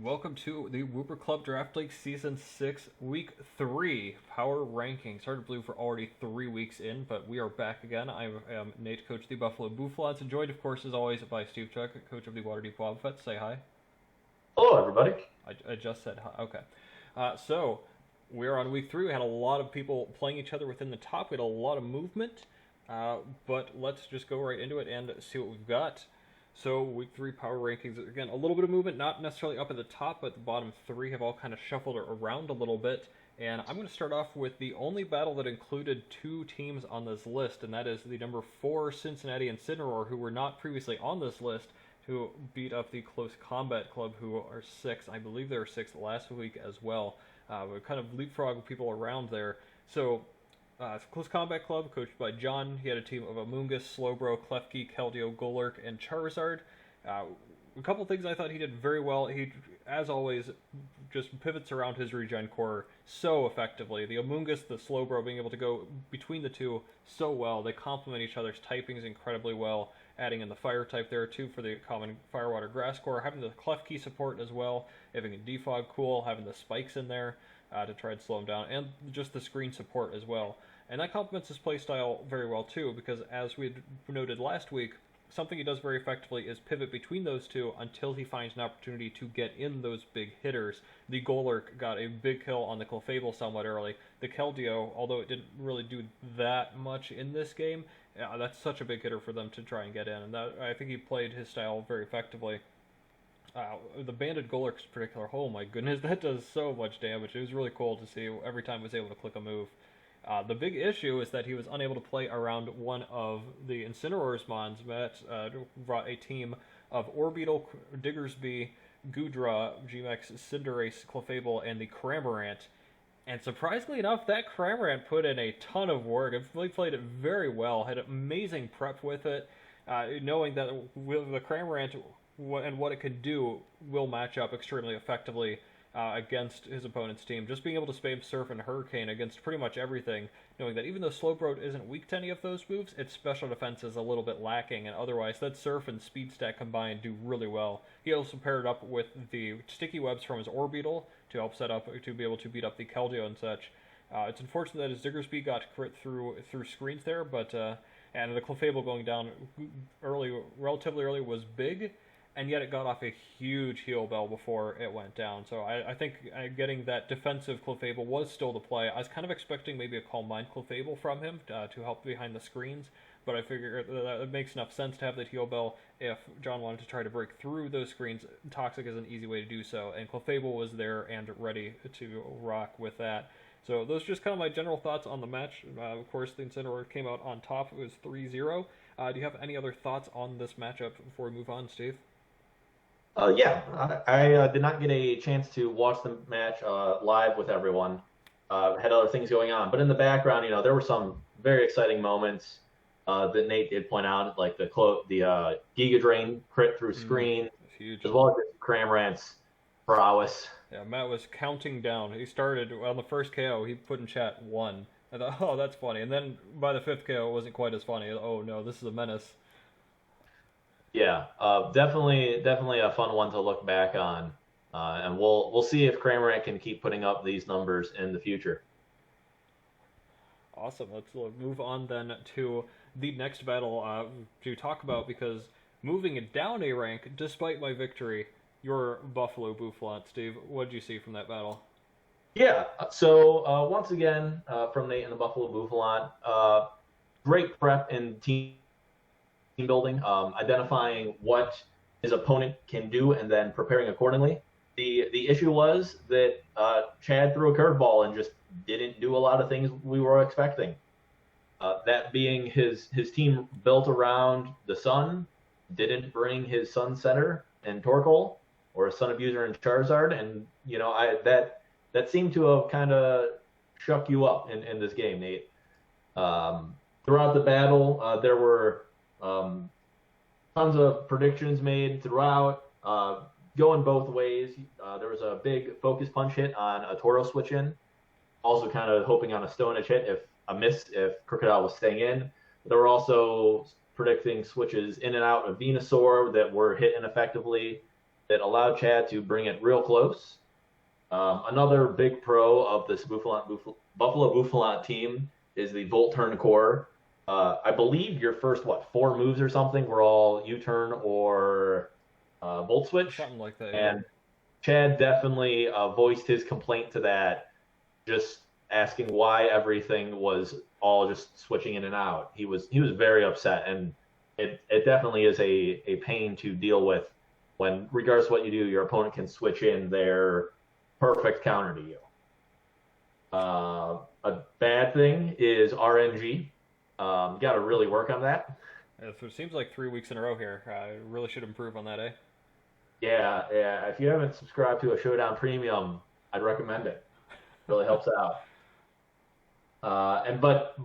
Welcome to the Wooper Club Draft League Season 6, Week 3 Power Rankings. Hard to believe we're already 3 weeks in, but we are back again. I am Nate, coach of the Buffalo Bouffalants, and joined, of course, as always, by SteveChuck, coach of the Waterdeep Wobbuffets. Say hi. Hello, everybody. I just said hi. Okay. So, we're on Week 3. We had a lot of people playing each other within the top. We had a lot of movement, but let's just go right into it and see what we've got. So, Week 3 Power Rankings, again, a little bit of movement, not necessarily up at the top, but the bottom 3 have all kind of shuffled around a little bit. And I'm going to start off with the only battle that included 2 teams on this list, and that is the number 4 Cincinnati Cinderace, who were not previously on this list, who beat up the Close Combat Club, who are 6th. I believe they were 6th last week as well. We kind of leapfrog people around there. So, Close Combat Club, coached by John. He had a team of Amoonguss, Slowbro, Klefki, Keldeo, Golurk, and Charizard. A couple things I thought he did very well. He, as always, just pivots around his regen core so effectively. The Amoonguss, the Slowbro, being able to go between the two so well. They complement each other's typings incredibly well. Adding in the fire type there too for the common fire, water, grass core. Having the Klefki support as well. Having a defog cool. Having the spikes in there to try and slow him down. And just the screen support as well. And that complements his playstyle very well too, because as we noted last week, something he does very effectively is pivot between those two until he finds an opportunity to get in those big hitters. The Golurk got a big kill on the Clefable somewhat early. The Keldeo, although it didn't really do that much in this game, that's such a big hitter for them to try and get in, and that, I think he played his style very effectively. The Banded Golurk in particular, oh my goodness, that does so much damage. It was really cool to see every time he was able to click a move. The big issue is that he was unable to play around one of the Incineroar's mons. Matt brought a team of Orbeetle, Diggersby, Goodra, Gmax, Cinderace, Clefable, and the Cramorant. And surprisingly enough, that Cramorant put in a ton of work. It really played it very well, had amazing prep with it, knowing that the Cramorant and what it can do will match up extremely effectively against his opponent's team. Just being able to spam Surf and Hurricane against pretty much everything, knowing that even though Slowbro isn't weak to any of those moves, its special defense is a little bit lacking, and otherwise that Surf and Speed Stack combined do really well. He also paired it up with the Sticky Webs from his Orbeetle to help set up to be able to beat up the Keldeo and such. It's unfortunate that his Diggersby got crit through screens there, but and the Clefable going down relatively early was big, and yet it got off a huge heal bell before it went down. So I think getting that defensive Clefable was still the play. I was kind of expecting maybe a Calm Mind Clefable from him to help behind the screens, but I figure that it makes enough sense to have that heal bell if John wanted to try to break through those screens. Toxic is an easy way to do so, and Clefable was there and ready to rock with that. So those are just kind of my general thoughts on the match. Of course, the Incineroar came out on top. It was 3-0. Do you have any other thoughts on this matchup before we move on, Steve? Yeah, I did not get a chance to watch the match live with everyone. Had other things going on, but in the background, there were some very exciting moments that Nate did point out, like the Giga Drain crit through screen, Huge. as well as Cramorant's prowess. Yeah, Matt was counting down. He started on the first KO. He put in chat 1. I thought, oh, that's funny. And then by the 5th KO, it wasn't quite as funny. Oh no, this is a menace. Yeah, definitely a fun one to look back on, and we'll see if Cramorant can keep putting up these numbers in the future. Awesome. Let's move on then to the next battle to talk about, because moving it down a rank, despite my victory, your Buffalo Bouffalant. Steve, what did you see from that battle? Yeah, so once again, from Nate and the Buffalo Bouffalant, great prep and team building, identifying what his opponent can do and then preparing accordingly. The issue was that Chad threw a curveball and just didn't do a lot of things we were expecting. That being his team built around the Sun, didn't bring his Sun Setter and Torkoal or his Sun Abuser and Charizard, and that seemed to have kind of shook you up in this game, Nate. Throughout the battle, there were tons of predictions made throughout, going both ways. There was a big focus punch hit on a Toro switch in, also kind of hoping on a Stone Edge hit if Crocodile was staying in. There were also predicting switches in and out of Venusaur that were hit ineffectively, that allowed Chad to bring it real close. Another big pro of this Buffalo Bouffalant team is the Volt Turn core. I believe your first, 4 moves or something were all U-turn or Volt Switch. Something like that. And Chad definitely voiced his complaint to that, just asking why everything was all just switching in and out. He was very upset, and it definitely is a pain to deal with when, regardless of what you do, your opponent can switch in their perfect counter to you. A bad thing is RNG. Got to really work on that. Yeah, so it seems like 3 weeks in a row here. I really should improve on that, eh? Yeah. If you haven't subscribed to a Showdown Premium, I'd recommend it. Really helps out. But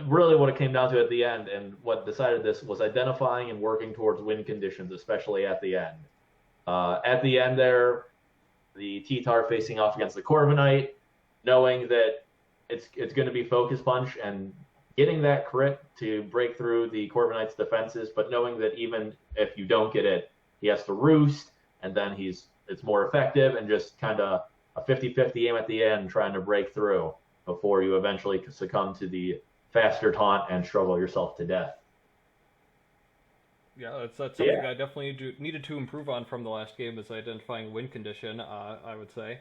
really what it came down to at the end, and what decided this, was identifying and working towards win conditions, especially at the end. At the end there, the T-Tar facing off against the Corviknight, knowing that it's going to be Focus Punch and getting that crit to break through the Corviknight's defenses, but knowing that even if you don't get it, he has to Roost, and then it's more effective, and just kind of a 50-50 aim at the end, trying to break through before you eventually succumb to the faster taunt and struggle yourself to death. Yeah, that's something I definitely needed to improve on from the last game, is identifying win condition, I would say,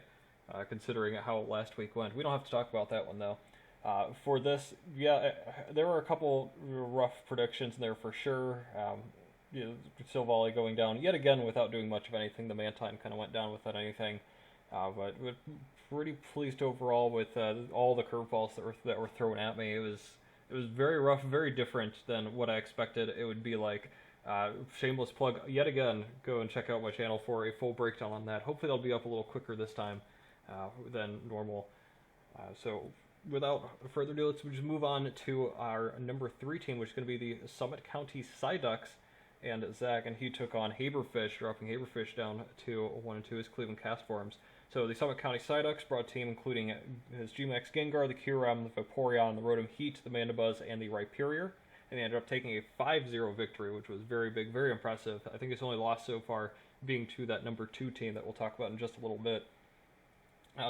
considering how last week went. We don't have to talk about that one, though. For this, there were a couple rough predictions in there for sure. Silvally going down yet again without doing much of anything. The Mantine kind of went down without anything. But pretty pleased overall with all the curveballs that were thrown at me. It was very rough, very different than what I expected it would be like. Shameless plug yet again. Go and check out my channel for a full breakdown on that. Hopefully they'll be up a little quicker this time than normal. So without further ado, let's just move on to our number 3 team, which is going to be the Summit County Psyducks. And Zach, and he took on Haberfish, dropping Haberfish down to 1-2 his Cleveland Castforms. So the Summit County Psyducks brought a team including his G-Max Gengar, the Kyurem, the Vaporeon, the Rotom Heat, the Mandibuzz, and the Rhyperior. And they ended up taking a 5-0 victory, which was very big, very impressive. I think it's only lost so far being to that number 2 team that we'll talk about in just a little bit.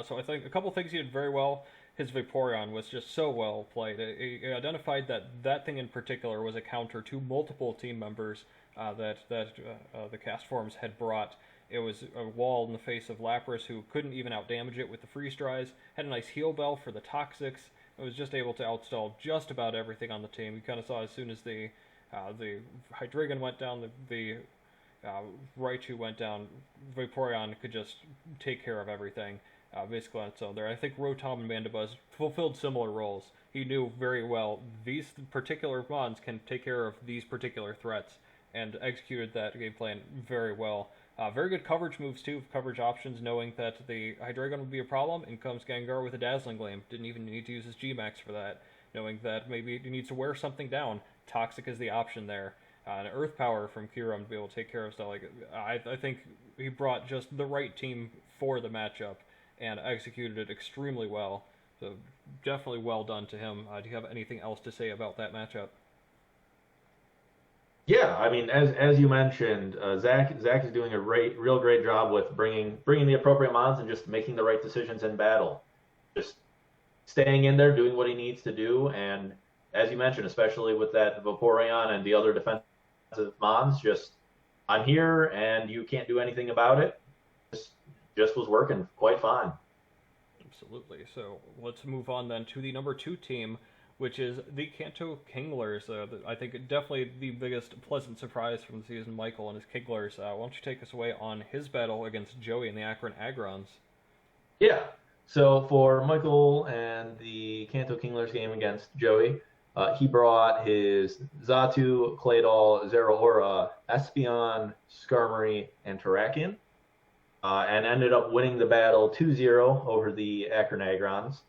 So I think a couple things he did very well. His Vaporeon was just so well played. He identified that thing in particular was a counter to multiple team members that the Castforms had brought. It was a wall in the face of Lapras, who couldn't even outdamage it with the Freeze Dries. Had a nice heal bell for the Toxics. It was just able to outstall just about everything on the team. You kind of saw as soon as the Hydreigon went down, the Raichu went down, Vaporeon could just take care of everything. Basically on its own there. I think Rotom and Mandibuzz fulfilled similar roles. He knew very well these particular mons can take care of these particular threats, and executed that game plan very well. Very good coverage moves too, coverage options, knowing that the Hydreigon would be a problem. In comes Gengar with a Dazzling Gleam. Didn't even need to use his G-Max for that. Knowing that maybe he needs to wear something down. Toxic is the option there. And Earth Power from Kyurem to be able to take care of stuff like I think he brought just the right team for the matchup and executed it extremely well. So definitely well done to him. Do you have anything else to say about that matchup? Yeah, I mean, as you mentioned, Zach is doing a real great job with bringing the appropriate mons and just making the right decisions in battle. Just staying in there, doing what he needs to do, and as you mentioned, especially with that Vaporeon and the other defensive mons, just I'm here and you can't do anything about it. Just was working quite fine. Absolutely. So let's move on then to the number 2 team, which is the Kanto Kinglers. I think definitely the biggest pleasant surprise from the season, Michael and his Kinglers. Why don't you take us away on his battle against Joey and the Akron Agrons? Yeah. So for Michael and the Kanto Kinglers game against Joey, he brought his Xatu, Claydol, Zeraora, Espeon, Skarmory, and Terrakion. And ended up winning the battle 2-0 over the Akron Agrons.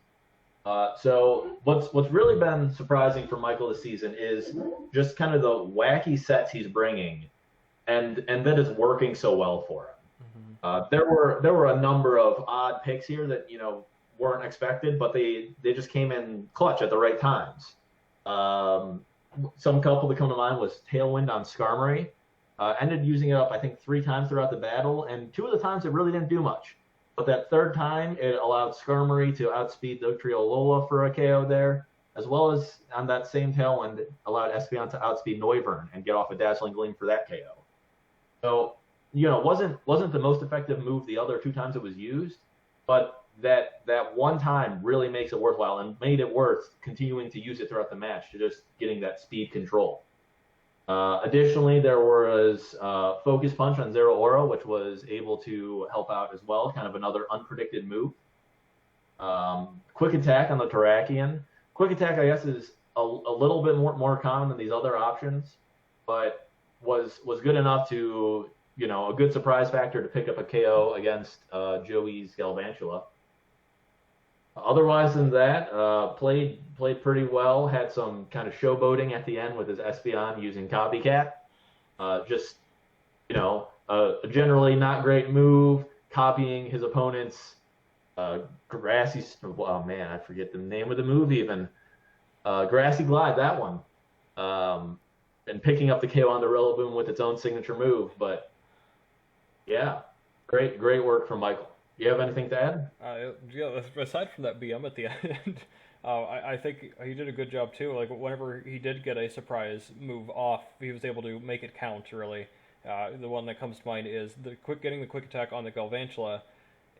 So what's really been surprising for Michael this season is just kind of the wacky sets he's bringing, and that is working so well for him. Mm-hmm. There were a number of odd picks here that weren't expected, but they just came in clutch at the right times. Some couple that come to mind was Tailwind on Skarmory. Ended using it up, I think, 3 times throughout the battle, and 2 of the times it really didn't do much. But that 3rd time, it allowed Skarmory to outspeed Dugtrio Lola for a KO there, as well as on that same tail end, it allowed Espeon to outspeed Noivern and get off a Dazzling Gleam for that KO. So, wasn't the most effective move the other 2 times it was used, but that one time really makes it worthwhile and made it worth continuing to use it throughout the match to just getting that speed control. Additionally, there was Focus Punch on Zero Aura, which was able to help out as well, kind of another unpredicted move. Quick Attack on the Terrakion. Quick Attack, I guess, is a little bit more common than these other options, but was good enough to, a good surprise factor to pick up a KO against Joey's Galvantula. Otherwise than that, played pretty well. Had some kind of showboating at the end with his Espeon using Copycat. A generally not great move, copying his opponent's Grassy. Oh man, I forget the name of the move even. Grassy Glide, that one. And picking up the KO on the Rillaboom with its own signature move. But yeah, great work from Michael. Do you have anything to add? Yeah, aside from that BM at the end, I think he did a good job too. Like, whenever he did get a surprise move off, he was able to make it count, really. The one that comes to mind is getting the quick attack on the Galvantula,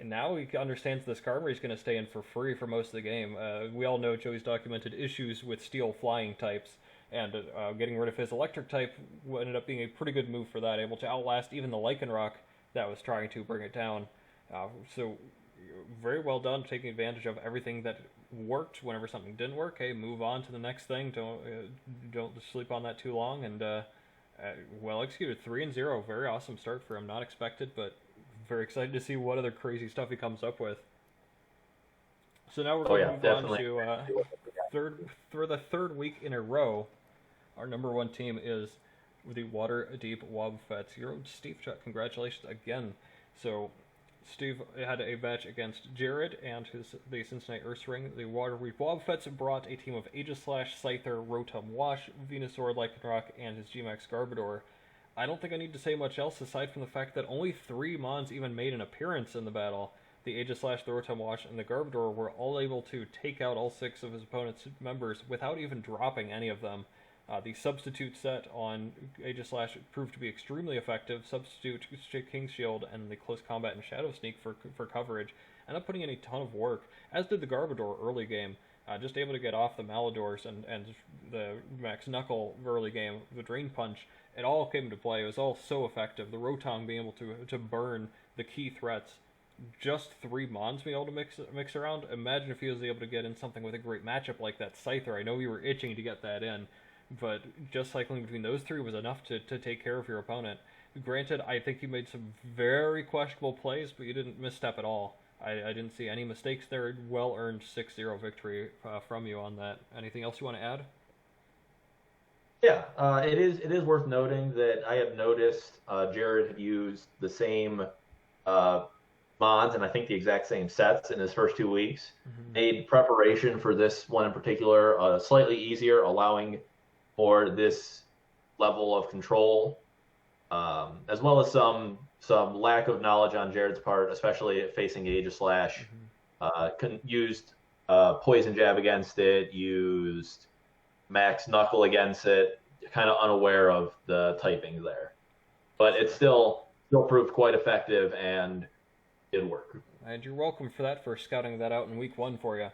and now he understands the Skarmory is going to stay in for free for most of the game. We all know Joey's documented issues with steel flying types, and getting rid of his electric type ended up being a pretty good move for that, able to outlast even the Lycanroc that was trying to bring it down. So very well done, taking advantage of everything that worked. Whenever something didn't work, hey, move on to the next thing. Don't sleep on that too long. And well executed, 3-0. Very awesome start for him. Not expected, but very excited to see what other crazy stuff he comes up with. So now we're going to move on to for the 3rd week in a row. Our number 1 team is the Waterdeep Wobbuffets. Your own SteveChuck, congratulations again. So Steve had a match against Jared and the Cincinnati Ursaring. The Waterdeep Wobbuffets brought a team of Aegislash, Scyther, Rotom Wash, Venusaur, Lycanroc, and his Gmax Garbodor. I don't think I need to say much else aside from the fact that only 3 Mons even made an appearance in the battle. The Aegislash, the Rotom Wash, and the Garbodor were all able to take out all 6 of his opponent's members without even dropping any of them. The substitute set on Aegislash proved to be extremely effective. Substitute King's Shield and the Close Combat and Shadow Sneak for coverage. Ended up putting in a ton of work, as did the Garbodor early game. Just able to get off the Maladors and the Max Knuckle early game, the Drain Punch. It all came into play. It was all so effective. The Rotom being able to burn the key threats. Just 3 Mons being able to mix around. Imagine if he was able to get in something with a great matchup like that Scyther. I know you were itching to get that in, but just cycling between those 3 was enough to take care of your opponent. Granted, I think you made some very questionable plays, but you didn't misstep at all. I didn't see any mistakes there. Well-earned 6-0 victory from you on that. Anything else you want to add? Yeah, it is worth noting that I have noticed Jared had used the same Mons and I think the exact same sets in his first 2 weeks. Mm-hmm. Made preparation for this one in particular slightly easier, allowing for this level of control, as well as some lack of knowledge on Jared's part, especially facing Aegislash. Mm-hmm. Used Poison Jab against it, used Max Knuckle against it, kind of unaware of the typing there. But it still proved quite effective and did work. And you're welcome for that, for scouting that out in week 1 for you.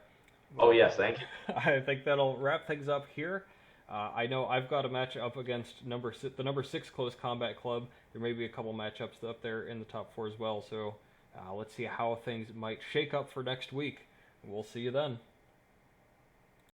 Oh, yes, thank you. I think that'll wrap things up here. I know I've got a match up against the number 6 Close Combat Club. There may be a couple matchups up there in the top 4 as well. So let's see how things might shake up for next week. We'll see you then.